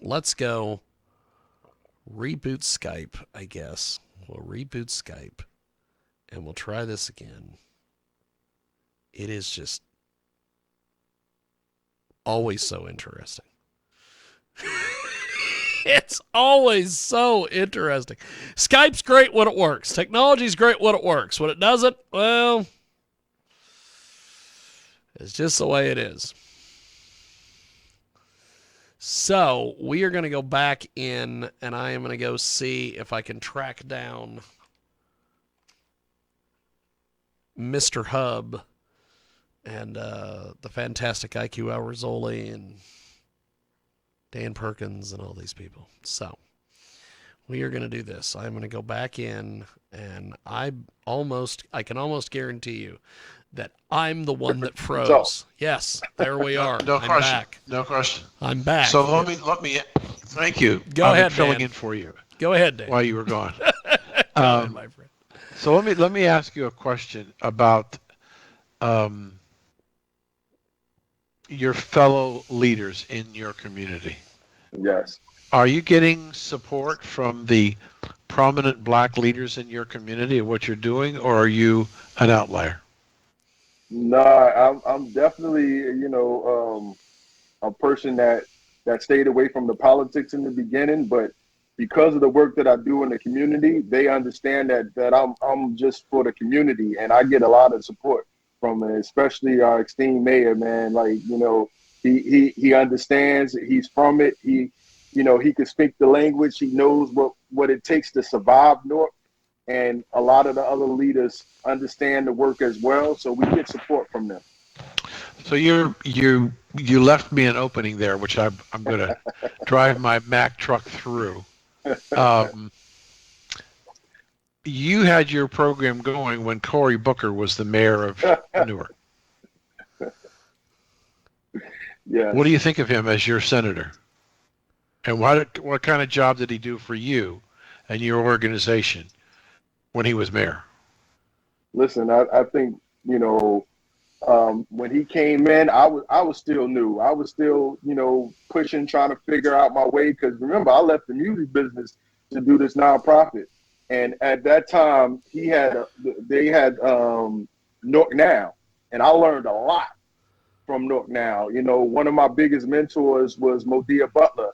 let's go reboot Skype, I guess. We'll reboot Skype and we'll try this again. It is just always so interesting. It's always so interesting. Skype's great when it works. Technology's great when it works. When it doesn't, well, it's just the way it is. So we are going to go back in, and I am going to go see if I can track down Mr. Hub and the fantastic IQ Al Rizzoli and Dan Perkins and all these people. So we are going to do this. I'm going to go back in, and I can almost guarantee you that I'm the one that froze. Yes, there we are. No I'm question. back. No question. I'm back. So let me. Thank you. Go ahead, filling Dan. in for you. Go ahead, Dan. While you were gone. Go ahead, my friend. So let me ask you a question about your fellow leaders in your community. Yes. Are you getting support from the prominent black leaders in your community of what you're doing, or are you an outlier? No, I'm definitely, a person that stayed away from the politics in the beginning, but because of the work that I do in the community, they understand that I'm just for the community, and I get a lot of support from it, especially our esteemed mayor, man. Like, he understands, he's from it. He can speak the language. He knows what it takes to survive North. And a lot of the other leaders understand the work as well, so we get support from them. So you left me an opening there, which I'm going to drive my Mack truck through. You had your program going when Cory Booker was the mayor of Newark. Yeah. What do you think of him as your senator? And what kind of job did he do for you and your organization when he was mayor? Listen, I think, when he came in, I was still new. I was still, pushing, trying to figure out my way. Because remember, I left the music business to do this nonprofit. And at that time, they had Nork Now, and I learned a lot from Nork Now. One of my biggest mentors was Modia Butler,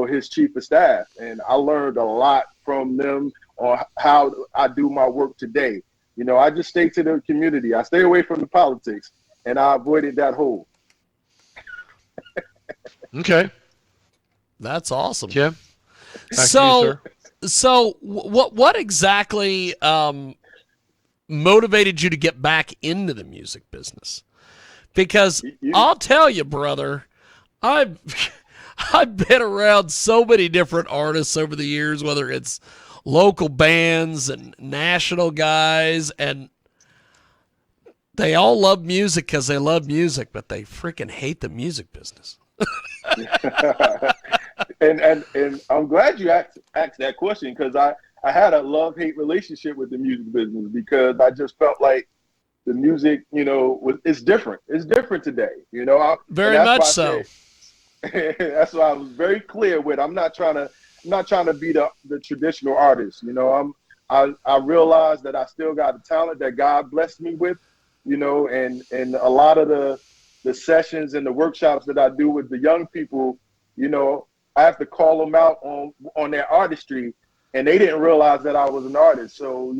his chief of staff, and I learned a lot from them on how I do my work today. I just stay to the community. I stay away from the politics, and I avoided that hole. Okay, that's awesome, Jim. So what exactly motivated you to get back into the music business? Because I'll tell you, brother, I've been around so many different artists over the years, whether it's local bands and national guys, and they all love music because they love music, but they freaking hate the music business. and I'm glad you asked that question, because I had a love-hate relationship with the music business, because I just felt like the music, it's different. It's different today, Very much so. That's why I was very clear with. I'm not trying to be the traditional artist. I realized that I still got the talent that God blessed me with, and a lot of the sessions and the workshops that I do with the young people, I have to call them out on their artistry, and they didn't realize that I was an artist. So,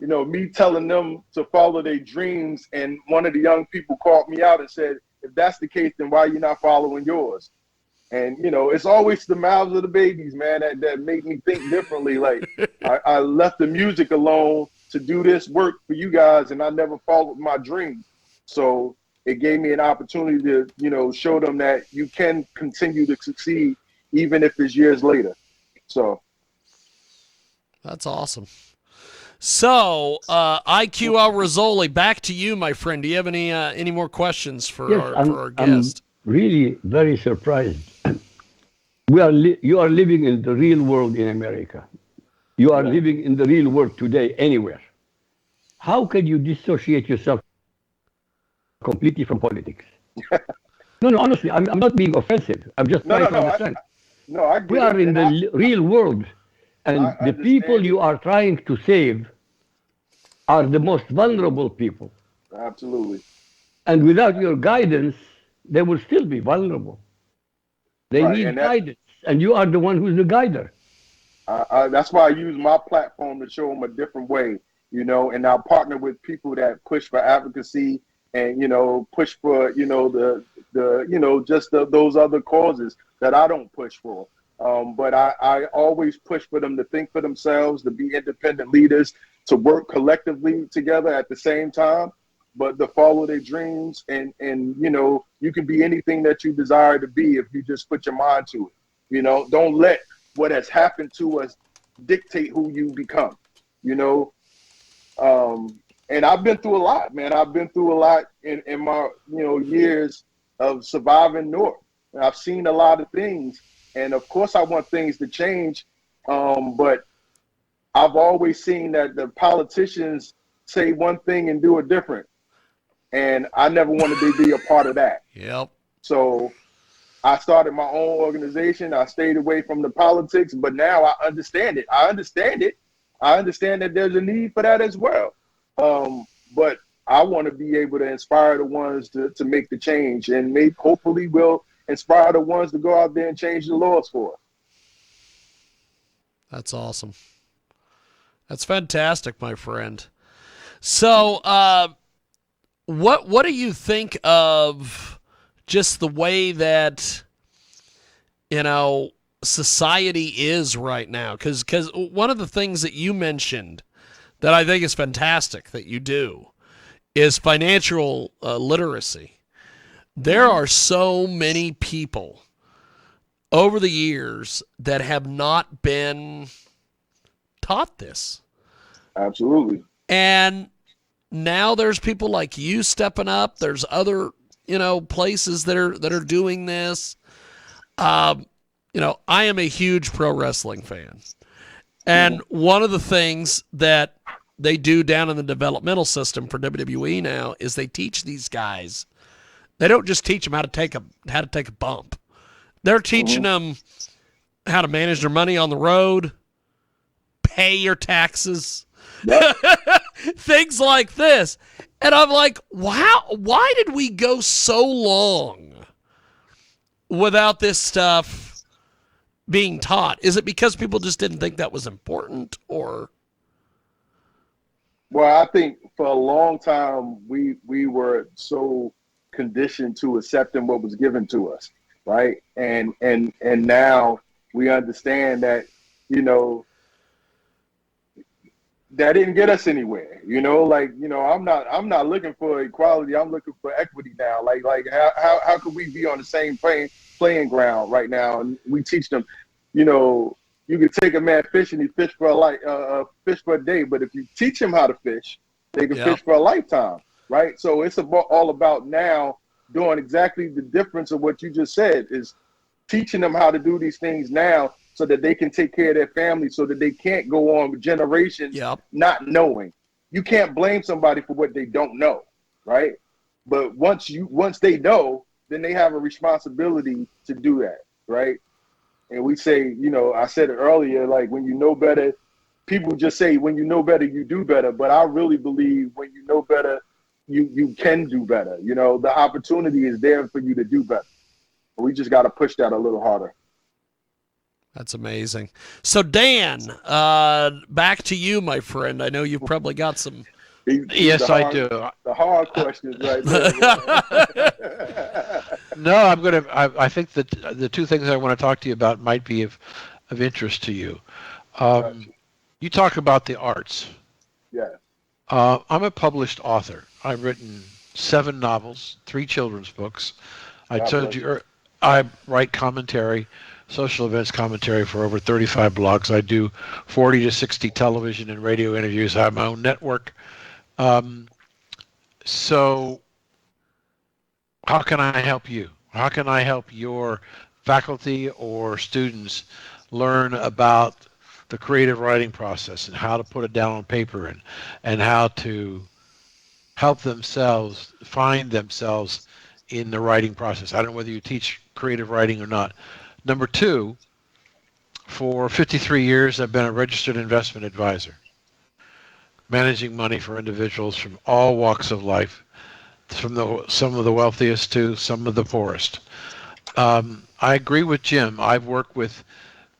me telling them to follow their dreams, and one of the young people called me out and said, if that's the case, then why are you not following yours? And, it's always the mouths of the babies, man, that make me think differently. Like, I left the music alone to do this work for you guys, and I never followed my dreams. So it gave me an opportunity to, show them that you can continue to succeed even if it's years later. So. That's awesome. So, IQ Al Rizzoli, back to you, my friend. Do you have any more questions for our guest? I'm really very surprised. You are living in the real world in America. You are living in the real world today anywhere. How can you dissociate yourself completely from politics? No, honestly, I'm not being offensive. I'm just No, trying no, to no. understand. I We get are it, in and the real world, I and the people understand it. you are trying to save are the most vulnerable people. Absolutely. And without your guidance, they will still be vulnerable. They Right, need and that guidance, and you are the one who's the guider. that's why I use my platform to show them a different way, and I partner with people that push for advocacy and push for just those other causes that I don't push for. But I always push for them to think for themselves, to be independent leaders, to work collectively together at the same time, but to follow their dreams. And you can be anything that you desire to be if you just put your mind to it. Don't let what has happened to us dictate who you become, you know. And I've been through a lot, man. I've been through a lot in my, years of surviving North. And I've seen a lot of things. And of course I want things to change. But I've always seen that the politicians say one thing and do it different. And I never wanted to be a part of that. Yep. So I started my own organization. I stayed away from the politics, but now I understand it. I understand it. I understand that there's a need for that as well. But I want to be able to inspire the ones to make the change, and hopefully we'll inspire the ones to go out there and change the laws for us. That's awesome. That's fantastic, my friend. So, what do you think of just the way that society is right now? Because one of the things that you mentioned that I think is fantastic that you do is financial literacy. There are so many people over the years that have not been taught this. Absolutely. And now there's people like you stepping up. There's other, places that are doing this. I am a huge pro wrestling fan. And one of the things that they do down in the developmental system for WWE now is they teach these guys. They don't just teach them how to take a bump. They're teaching them how to manage their money on the road, pay your taxes, things like this. And I'm like, wow, why did we go so long without this stuff being taught? Is it because people just didn't think that was important, or? Well, I think for a long time we were so conditioned to accepting what was given to us, right? And now we understand that, that didn't get us anywhere. I'm not looking for equality. I'm looking for equity now. Like how could we be on the same playing ground right now? And we teach them, you can take a man fishing, he fish for fish for a day, but if you teach him how to fish, they can fish for a lifetime, right? So it's all about now doing exactly the difference of what you just said, is teaching them how to do these things now so that they can take care of their family, so that they can't go on with generations not knowing. You can't blame somebody for what they don't know, right? But once they know, then they have a responsibility to do that, right? And we say, I said it earlier, like when you know better, people just say when you know better, you do better. But I really believe when you know better, you can do better. The opportunity is there for you to do better. We just got to push that a little harder. That's amazing. So, Dan, back to you, my friend. I know you've probably got some. Yes, I do. The hard questions right there. No, I think that the two things I want to talk to you about might be of interest to you. You talk about the arts. Yeah. I'm a published author. I've written 7 novels, 3 children's books. I told you, I write commentary, social events commentary for over 35 blogs. I do 40 to 60 television and radio interviews. I have my own network. So how can I help you? How can I help your faculty or students learn about the creative writing process and how to put it down on paper and how to help themselves find themselves in the writing process. I don't know whether you teach creative writing or not. Number two, for 53 years, I've been a registered investment advisor, managing money for individuals from all walks of life, from some of the wealthiest to some of the poorest. I agree with Jim. I've worked with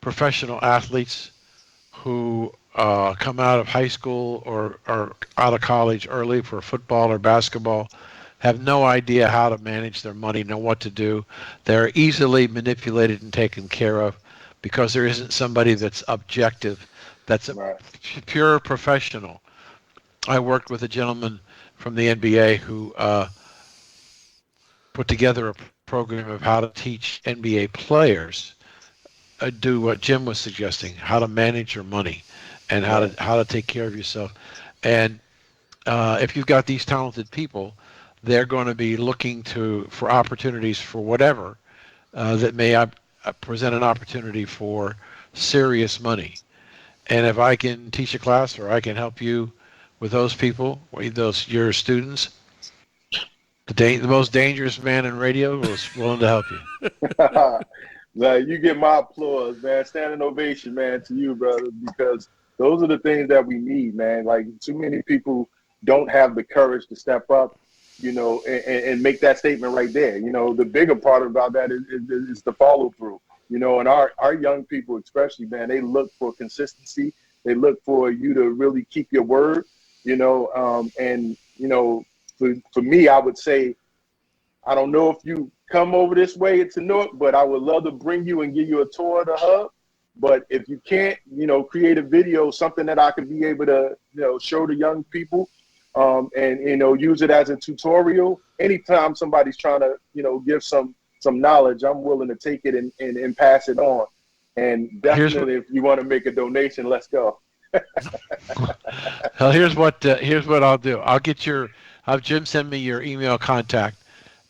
professional athletes who come out of high school or out of college early for football or basketball, have no idea how to manage their money, know what to do. They're easily manipulated and taken care of because there isn't somebody that's objective, that's a pure professional. I worked with a gentleman from the NBA who put together a program of how to teach NBA players do what Jim was suggesting, how to manage your money and how to take care of yourself. And if you've got these talented people, they're going to be looking for opportunities for whatever that may present an opportunity for serious money. And if I can teach a class or I can help you with those people, your students, the most dangerous man in radio was willing to help you. Like, you get my applause, man. Standing ovation, man, to you, brother, because those are the things that we need, man. Like, too many people don't have the courage to step up, and make that statement right there. The bigger part about that is the follow through, and our young people especially, man, they look for consistency. They look for you to really keep your word, and, for me, I would say, I don't know if you come over this way to Newark, but I would love to bring you and give you a tour of the hub. But if you can't, create a video, something that I could be able to, show the young people, and, use it as a tutorial. Anytime somebody's trying to, give some knowledge, I'm willing to take it and pass it on. And definitely, if you want to make a donation, let's go. Well, here's what I'll do. I'll have Jim send me your email contact,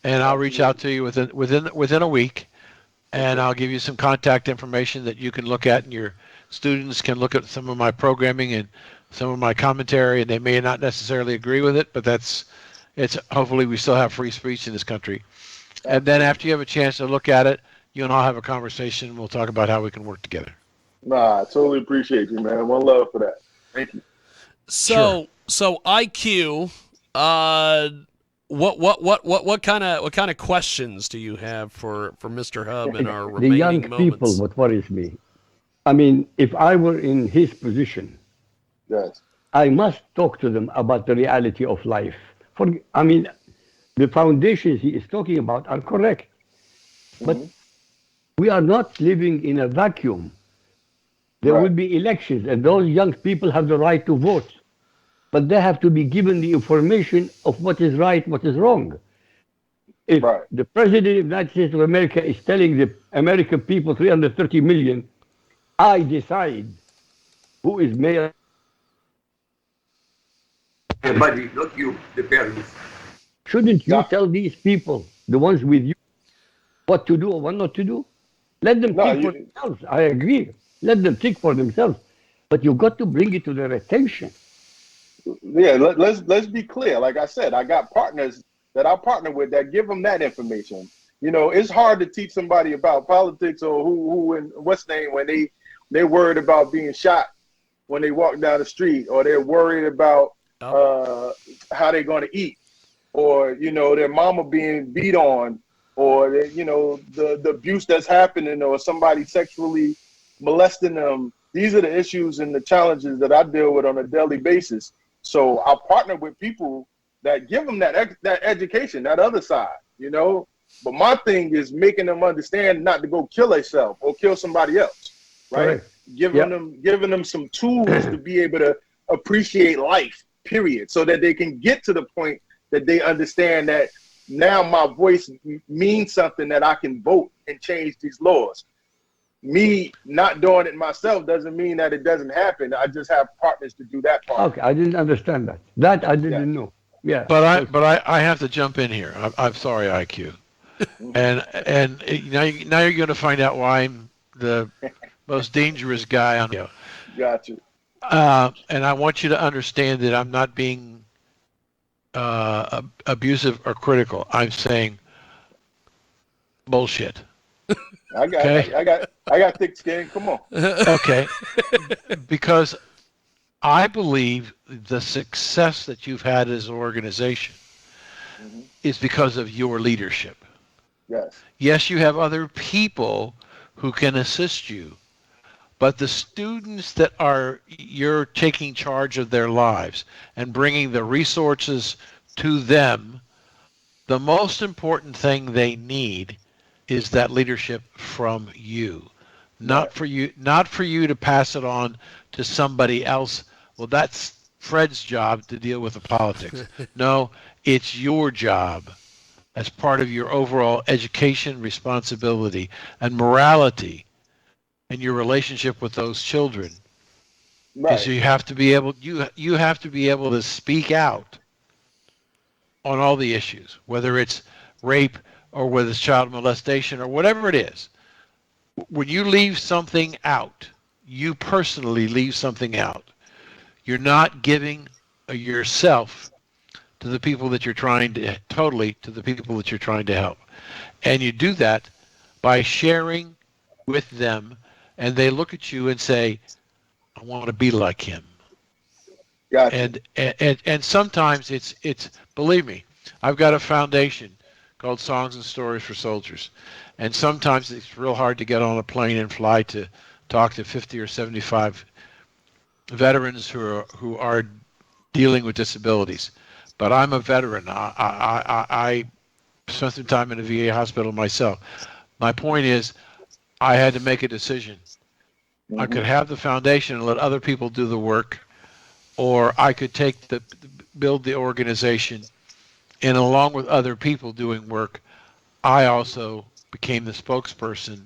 and I'll reach out to you within a week, and I'll give you some contact information that you can look at, and your students can look at some of my programming and some of my commentary, and they may not necessarily agree with it, but it's hopefully we still have free speech in this country. And then after you have a chance to look at it, you and I'll have a conversation, and we'll talk about how we can work together. Nah, I totally appreciate you, man. One love for that. Thank you. So IQ, what kind of questions do you have for Mr. Hub in our remaining the young moments? people, what worries me. I mean, if I were in his position, yes, I must talk to them about the reality of life. The foundations he is talking about are correct, but we are not living in a vacuum. There will be elections, and those young people have the right to vote, but they have to be given the information of what is right, what is wrong. If the President of the United States of America is telling the American people, 330 million, I decide who is mayor. Everybody, not you, the parents. Shouldn't you tell these people, the ones with you, what to do or what not to do? Let them think for themselves. I agree. Let them think for themselves. But you've got to bring it to their attention. Yeah, let's be clear. Like I said, I got partners that I partner with that give them that information. It's hard to teach somebody about politics or who and what's name when they're worried about being shot when they walk down the street, or they're worried about how they're going to eat, or their mama being beat on, or the abuse that's happening, or somebody sexually molesting them. These are the issues and the challenges that I deal with on a daily basis. So I partner with people that give them that education, that other side, But my thing is making them understand not to go kill themselves or kill somebody else, right? Giving them some tools to be able to appreciate life, period, so that they can get to the point that they understand that now my voice means something, that I can vote and change these laws. Me not doing it myself doesn't mean that it doesn't happen. I just have partners to do that part. Okay, I didn't understand that. That I didn't know. Yeah. But I have to jump in here. I'm sorry, IQ. and now you're going to find out why I'm the most dangerous guy on the. Gotcha. And I want you to understand that I'm not being abusive or critical. I'm saying, Bullshit. I got, Okay. I got thick skin. Come on. Okay. Because I believe the success that you've had as an organization is because of your leadership. Yes. Yes, you have other people who can assist you, but the students that you're taking charge of their lives and bringing the resources to them, the most important thing they need is that leadership from you. Not for you to pass it on to somebody else. Well, that's Fred's job to deal with the politics. No, it's your job as part of your overall education responsibility and morality and your relationship with those children. Is Right. you have to be able you have to be able to speak out on all the issues, whether it's rape or whether it's child molestation or whatever it is. When you leave something out, you personally leave something out, you're not giving yourself to the people that you're trying to help. And you do that by sharing with them, and they look at you and say, I want to be like him. Gotcha. And sometimes it's believe me, I've got a foundation called Songs and Stories for Soldiers. And sometimes it's real hard to get on a plane and fly to talk to 50 or 75 veterans who are dealing with disabilities. But I'm a veteran. I spent some time in a VA hospital myself. My point is, I had to make a decision. I could have the foundation and let other people do the work, or I could build the organization, and along with other people doing work, I also became the spokesperson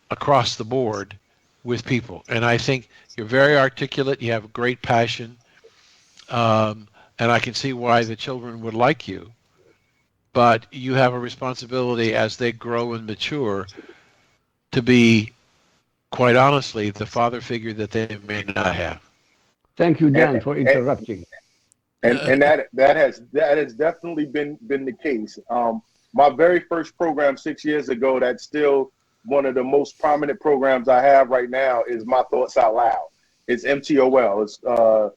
across the board with people. And I think you're very articulate. You have a great passion. And I can see why the children would like you. But you have a responsibility as they grow and mature to be, quite honestly, the father figure that they may not have. Thank you, Dan, for interrupting. And that has definitely been the case. My very first program 6 years ago, that's still one of the most prominent programs I have right now, is My Thoughts Out Loud. It's MTOL.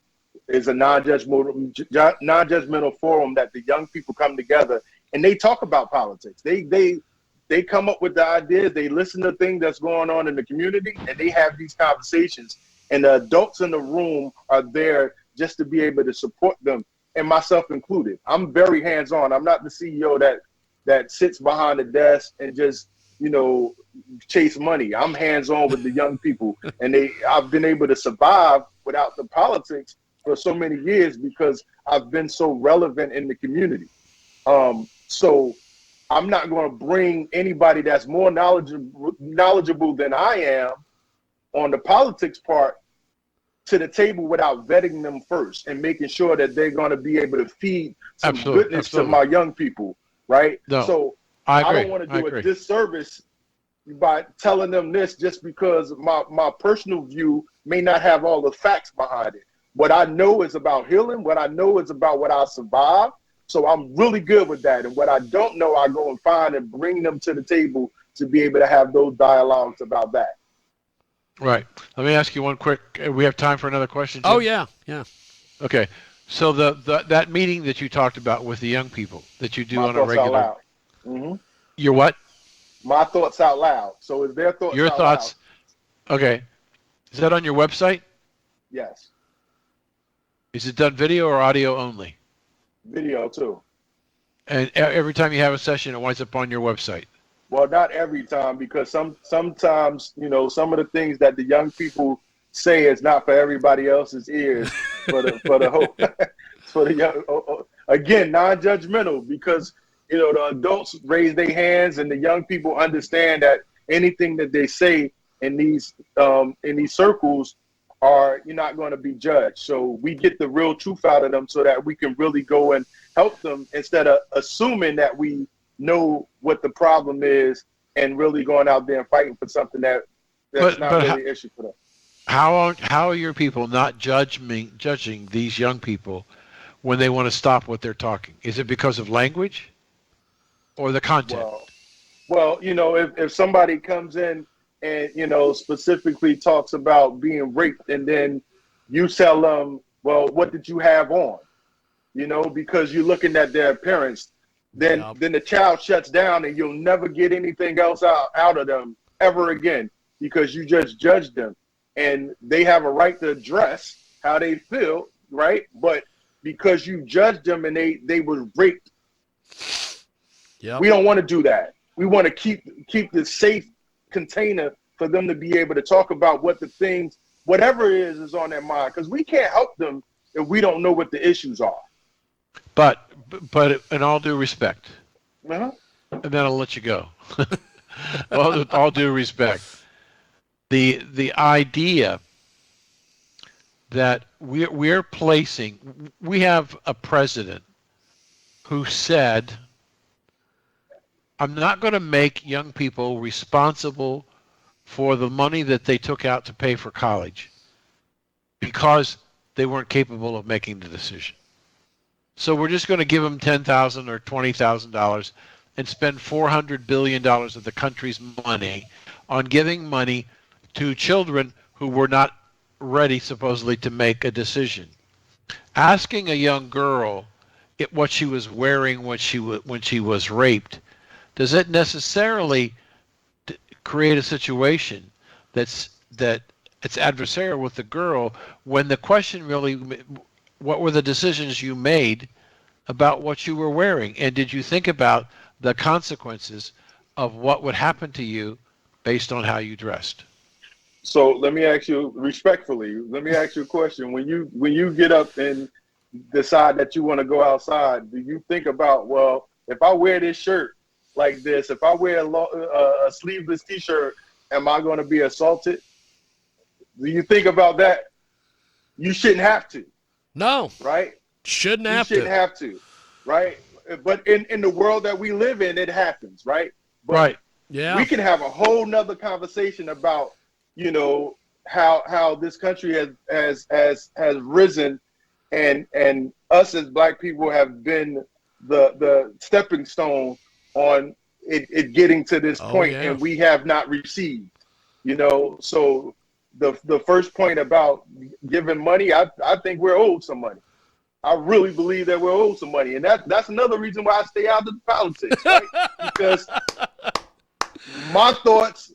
It's a non-judgmental forum that the young people come together and they talk about politics. They come up with the ideas. They listen to things that's going on in the community, and they have these conversations. And the adults in the room are there just to be able to support them, and myself included. I'm very hands-on. I'm not the CEO that sits behind the desk and just, chase money. I'm hands-on with the young people, and I've been able to survive without the politics for so many years because I've been so relevant in the community. So I'm not going to bring anybody that's more knowledgeable than I am on the politics part to the table without vetting them first and making sure that they're going to be able to feed some goodness to my young people, right? No, so I don't want to do a disservice by telling them this just because my personal view may not have all the facts behind it. What I know is about healing. What I know is about what I survived. So I'm really good with that. And what I don't know, I go and find and bring them to the table to be able to have those dialogues about that. Right. Let me ask you one quick. We have time for another question, Jim? Oh, yeah. Okay. So that meeting that you talked about with the young people that you do on a regular. Out loud. Mm-hmm. Your what? My Thoughts Out Loud. So is their thoughts Your out thoughts. Loud. Okay. Is that on your website? Yes. Is it done video or audio only? Video too. And every time you have a session, it winds up on your website. Well, not every time, because sometimes, some of the things that the young people say is not for everybody else's ears, for the whole, for the young. Again, non-judgmental, because the adults raise their hands and the young people understand that anything that they say in these circles you're not going to be judged. So we get the real truth out of them so that we can really go and help them instead of assuming that we know what the problem is and really going out there and fighting for something that's not really an issue for them. How are your people not judging these young people when they want to stop what they're talking? Is it because of language or the content? Well, Well, if somebody comes in and, specifically talks about being raped, and then you tell them, well, what did you have on? Because you're looking at their appearance, then the child shuts down, and you'll never get anything else out of them ever again, because you just judged them. And they have a right to address how they feel, right? But because you judged them and they were raped, we don't want to do that. We want to keep the safe container for them to be able to talk about what the things, whatever it is on their mind, because we can't help them if we don't know what the issues are. But in all due respect, Uh-huh. and then I'll let you go. all due respect, the idea that we have a president who said, I'm not going to make young people responsible for the money that they took out to pay for college because they weren't capable of making the decision. So we're just going to give them $10,000 or $20,000 and spend $400 billion of the country's money on giving money to children who were not ready, supposedly, to make a decision. Asking a young girl what she was wearing when she was raped, does it necessarily create a situation that it's adversarial with the girl, when the question really, what were the decisions you made about what you were wearing? And did you think about the consequences of what would happen to you based on how you dressed? So let me ask you respectfully, a question. When you get up and decide that you want to go outside, do you think about, well, if I wear this shirt like this, if I wear a sleeveless t-shirt, am I going to be assaulted? Do you think about that? You shouldn't have to. No. Right? Shouldn't have to. Right? But in the world that we live in, it happens, right? But right. Yeah. We can have a whole nother conversation about, how this country has risen, and us as Black people have been the stepping stone on it getting to this point, and we have not received. So the first point about giving money, I think we're owed some money. I really believe that we're owed some money, and that's another reason why I stay out of the politics, right? Because my thoughts,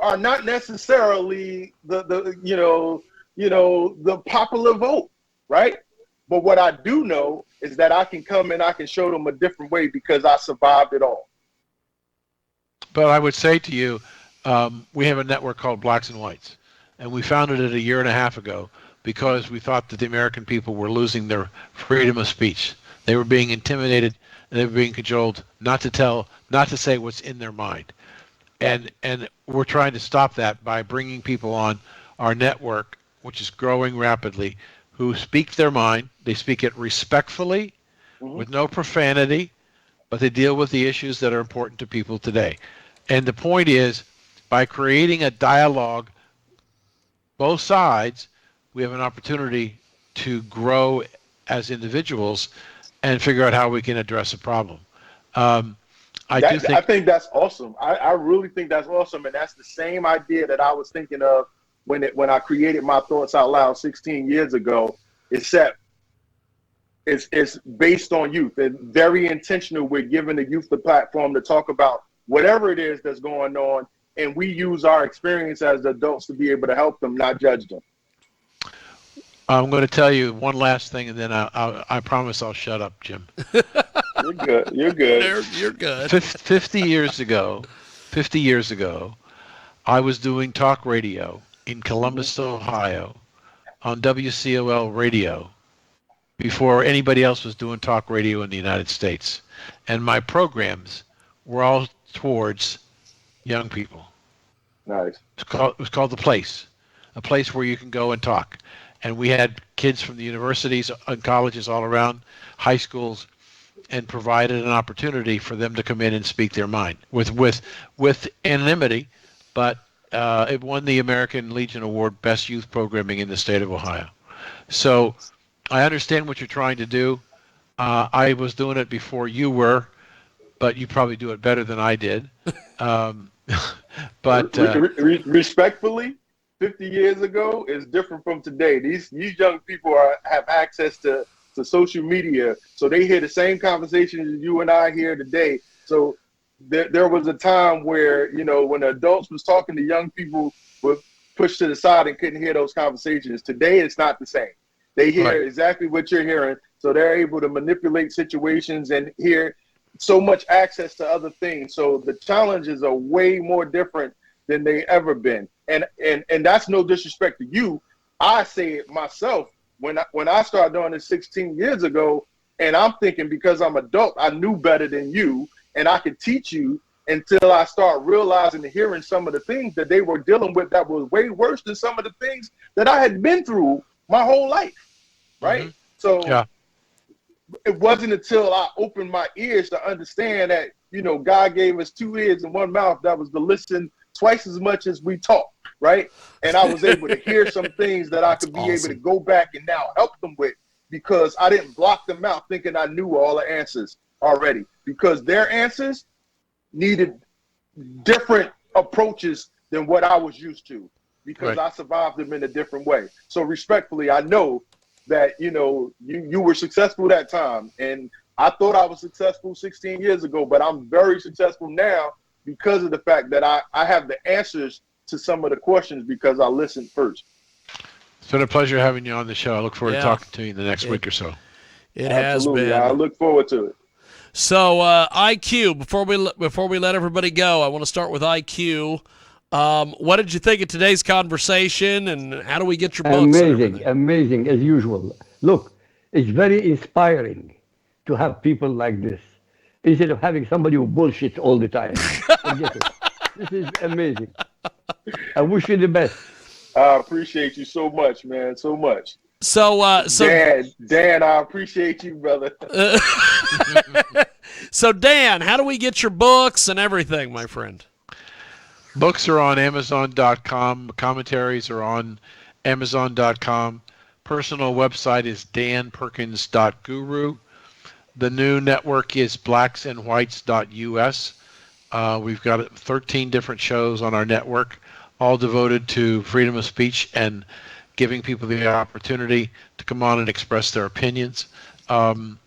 are not necessarily the popular vote, right? But what I do know is that I can come and I can show them a different way because I survived it all. But I would say to you, we have a network called Blacks and Whites, and we founded it a year and a half ago because we thought that the American people were losing their freedom of speech. They were being intimidated, and they were being cajoled not to say what's in their mind. And we're trying to stop that by bringing people on our network, which is growing rapidly, who speak their mind. They speak it respectfully, with no profanity, but they deal with the issues that are important to people today. And the point is, by creating a dialogue, both sides, we have an opportunity to grow as individuals and figure out how we can address a problem. I think that's awesome. I really think that's awesome, and that's the same idea that I was thinking of when I created my Thoughts Out Loud 16 years ago. Except it's based on youth and very intentional. We're giving the youth the platform to talk about whatever it is that's going on, and we use our experience as adults to be able to help them, not judge them. I'm going to tell you one last thing, and then I promise I'll shut up, Jim. You're good. You're good. You're good. 50 years ago, I was doing talk radio in Columbus, Ohio, on WCOL radio, before anybody else was doing talk radio in the United States. And my programs were all towards young people. Nice. It was called The Place, a place where you can go and talk. And we had kids from the universities and colleges all around, high schools, and provided an opportunity for them to come in and speak their mind with anonymity, but it won the American Legion Award Best Youth Programming in the state of Ohio. So I understand what you're trying to do. I was doing it before you were. but you probably do it better than I did. But respectfully, 50 years ago is different from today. These young people have access to social media, so they hear the same conversations as you and I hear today. So there was a time where, when adults was talking to young people, were pushed to the side and couldn't hear those conversations. Today, it's not the same. They hear exactly what you're hearing, so they're able to manipulate situations and hear so much access to other things. So the challenges are way more different than they ever been. And that's no disrespect to you. I say it myself. When I started doing this 16 years ago, and I'm thinking because I'm adult, I knew better than you, and I could teach you, until I start realizing and hearing some of the things that they were dealing with that was way worse than some of the things that I had been through my whole life, right? So it wasn't until I opened my ears to understand that, God gave us 2 ears and 1 mouth that was to listen twice as much as we talk, right? And I was able to hear some things that I could be able to go back and now help them with, because I didn't block them out thinking I knew all the answers already, because their answers needed different approaches than what I was used to, because I survived them in a different way. So respectfully, I know that, you were successful that time, and I thought I was successful 16 years ago, but I'm very successful now because of the fact that I have the answers to some of the questions because I listened first. It's been a pleasure having you on the show. I look forward to talking to you in the next week or so. It has been. I look forward to it. So IQ, before we let everybody go, I want to start with IQ. What did you think of today's conversation, and how do we get your books? Amazing as usual. Look, it's very inspiring to have people like this instead of having somebody who bullshits all the time. Forget it. This is amazing. I wish you the best. I appreciate you so much, man, so much. So Dan, I appreciate you, brother. So Dan, how do we get your books and everything, my friend? Books are on Amazon.com. Commentaries are on Amazon.com. Personal website is danperkins.guru. The new network is blacksandwhites.us. We've got 13 different shows on our network, all devoted to freedom of speech and giving people the opportunity to come on and express their opinions. And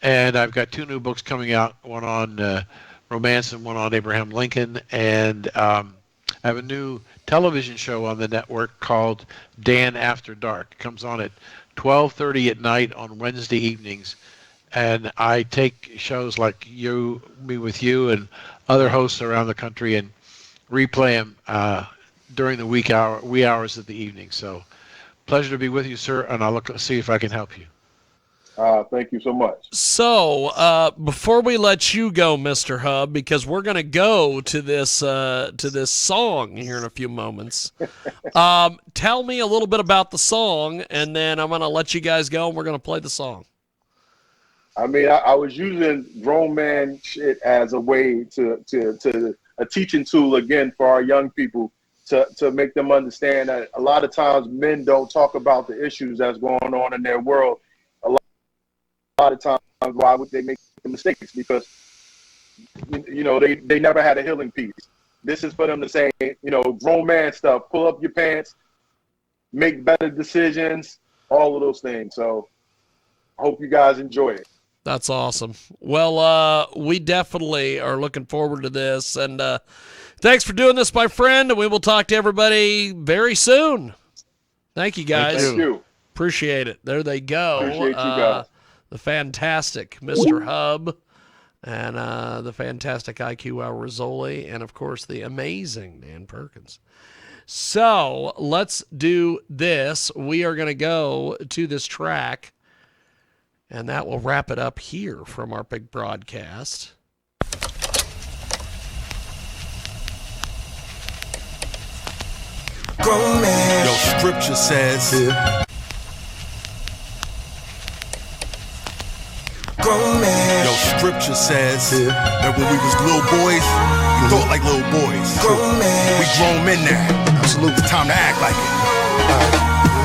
I've got 2 new books coming out, one on romance and one on Abraham Lincoln. And I have a new television show on the network called Dan After Dark. It comes on at 12:30 at night on Wednesday evenings. And I take shows like Me With You and other hosts around the country and replay them during the wee hours of the evening. So pleasure to be with you, sir, and I'll see if I can help you. Thank you so much. So before we let you go, Mr. Hub, because we're going to go to this song here in a few moments, tell me a little bit about the song, and then I'm going to let you guys go, and we're going to play the song. I mean, I was using grown man shit as a way to a teaching tool again for our young people to make them understand that a lot of times men don't talk about the issues that's going on in their world. A lot of times, why would they make the mistakes? Because they never had a healing piece. This is for them to say, grown man stuff. Pull up your pants, make better decisions, all of those things. So I hope you guys enjoy it. That's awesome. Well, we definitely are looking forward to this. And thanks for doing this, my friend. And we will talk to everybody very soon. Thank you, guys. Thank you. Appreciate it. There they go. Appreciate you guys. The fantastic Mr. Hub and the fantastic IQ Al Rizzoli, and, of course, the amazing Dan Perkins. So let's do this. We are going to go to this track, and that will wrap it up here from our big broadcast. Grown man. Yo, scripture says, grown man. Yo, scripture says that when we was little boys, we thought like little boys. Grown man. We grown men now. Absolutely. It's time to act like it.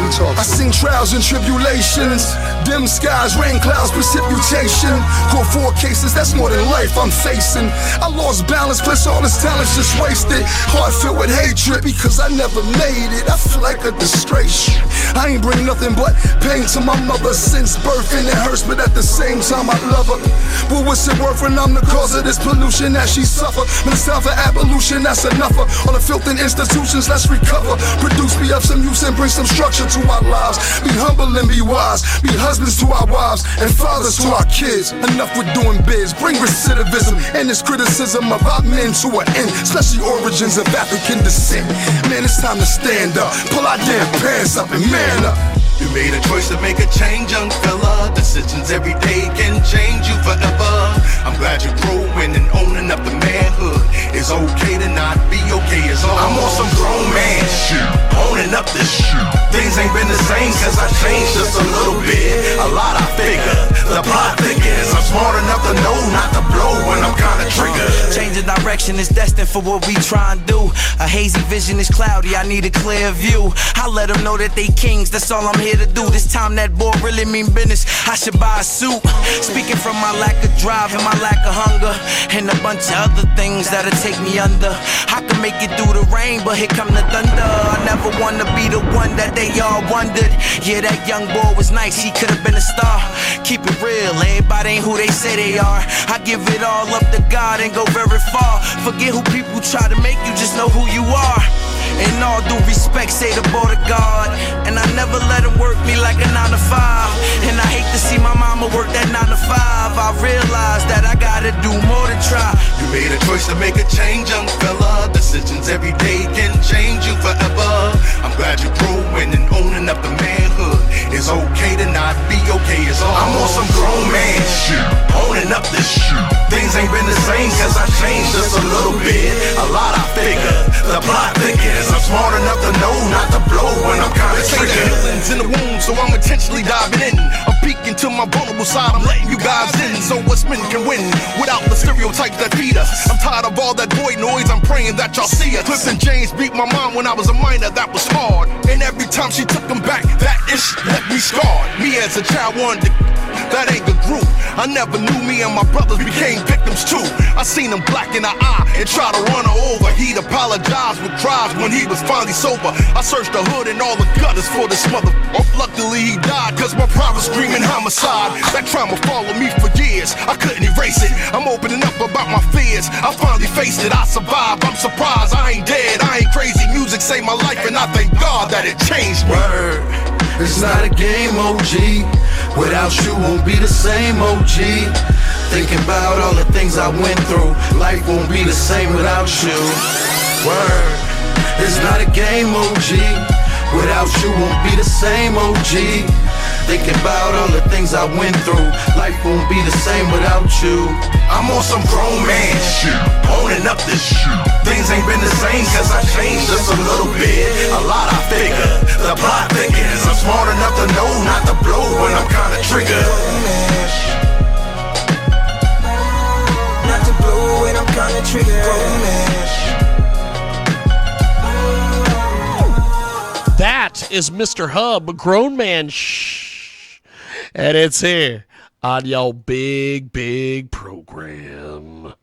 I seen trials and tribulations, dim skies, rain clouds, precipitation. Caught 4 cases, that's more than life I'm facing. I lost balance, plus all this talent's just wasted. Heart filled with hatred because I never made it. I feel like a disgrace. I ain't bring nothing but pain to my mother since birth, and it hurts, but at the same time I love her. But what's it worth when I'm the cause of this pollution that she suffer? When it's time for abolition, that's enough of all the filth in institutions, let's recover. Produce me up some use and bring some structure to our lives. Be humble and be wise. Be husbands to our wives and fathers to our kids. Enough with doing biz. Bring recidivism and this criticism of our men to an end, especially origins of African descent. Man, it's time to stand up. Pull our damn pants up and man up. You made a choice to make a change, young fella. Decisions every day can change you forever. I'm glad you're growing and owning up the manhood. It's okay to not be okay as all. I'm on some grown man shit, owning up this shit. Things ain't been the same cause I changed just a little bit. A lot I figure, the plot thickens. I'm smart enough to know not to blow when I'm kinda triggered. Change of direction is destined for what we try and do. A hazy vision is cloudy, I need a clear view. I let them know that they kings, that's all I'm here to do. This time that boy really mean business, I should buy a suit. Speaking from my lack of drive and my lack of hunger, and a bunch of other things that'll take me under. I can make it through the rain, but here come the thunder. I never wanna be the one that they all wondered. Yeah, that young boy was nice, he could've been a star. Keep it real, everybody ain't who they say they are. I give it all up to God and go very far. Forget who people try to make you, just know who you are. In all due respect, say the boy to God. And I never let him work me like a 9 to 5. And I hate to see my mama work that 9 to 5. I realize that I gotta do more than try. You made a choice to make a change, young fella. Decisions every day can change you forever. I'm glad you're growing and owning up the manhood. It's okay to not be okay as all. I'm on some grown man shit, owning up this shit. Things ain't been the same cause I changed just a little bit. A lot I figure, the plot thickens. I'm smart enough to know not to blow when I'm kinda triggered. Feelings in the womb, so I'm intentionally diving in. I'm peeking to my vulnerable side, I'm letting you guys in. So us men can win without the stereotypes that feed us. I'm tired of all that boy noise, I'm praying that y'all see us. Cliff and James beat my mom when I was a minor, that was hard. And every time she took them back, that ish left me scarred. Me as a child wanted to, that ain't the group. I never knew me and my brothers became victims too. I seen him black in the eye and try to run her over. He'd apologize with cries when he was finally sober. I searched the hood and all the gutters for this mother. Luckily he died cause my pride was screaming homicide. That trauma followed me for years, I couldn't erase it. I'm opening up about my fears, I finally faced it. I survived, I'm surprised, I ain't dead, I ain't crazy. Music saved my life and I thank God that it changed me. Word, it's not a game, OG. Without you won't be the same, OG. Thinking about all the things I went through, life won't be the same without you. Word, it's not a game, OG. Without you won't be the same, OG. Thinking about all the things I went through, life won't be the same without you. I'm on some grown man shit, owning up this shit. Things ain't been the same cause I changed just a little bit. A lot I figure, the plot thickens. I'm smart enough to know not to blow when I'm kinda triggered. Not to blow when I'm kinda triggered. That is Mr. Hub, Grown Man Shh. And it's here on your big program.